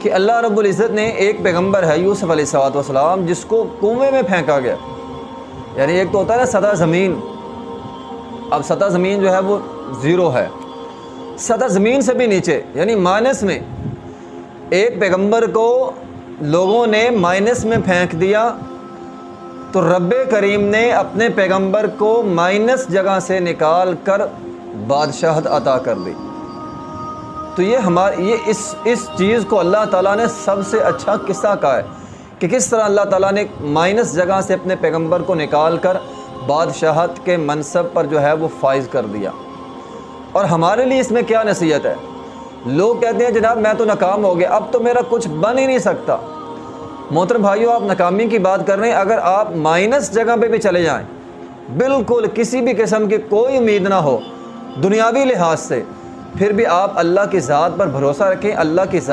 کہ اللہ رب العزت نے ایک پیغمبر ہے یوسف علیہ السلام جس کو کنویں میں پھینکا گیا. یعنی ایک تو ہوتا ہے نا سطح زمین، اب سطح زمین جو ہے وہ زیرو ہے، سطح زمین سے بھی نیچے یعنی مائنس میں ایک پیغمبر کو لوگوں نے مائنس میں پھینک دیا، تو رب کریم نے اپنے پیغمبر کو مائنس جگہ سے نکال کر بادشاہت عطا کر دی. تو یہ اس چیز کو اللہ تعالیٰ نے سب سے اچھا قصہ کہا ہے کہ کس طرح اللہ تعالیٰ نے مائنس جگہ سے اپنے پیغمبر کو نکال کر بادشاہت کے منصب پر جو ہے وہ فائز کر دیا. اور ہمارے لیے اس میں کیا نصیحت ہے؟ لوگ کہتے ہیں جناب میں تو ناکام ہو گیا، اب تو میرا کچھ بن ہی نہیں سکتا. محترم بھائیو، آپ ناکامی کی بات کر رہے ہیں، اگر آپ مائنس جگہ پہ بھی چلے جائیں، بالکل کسی بھی قسم کی کوئی امید نہ ہو دنیاوی لحاظ سے، پھر بھی آپ اللہ کی ذات پر بھروسہ رکھیں. اللہ کی ذات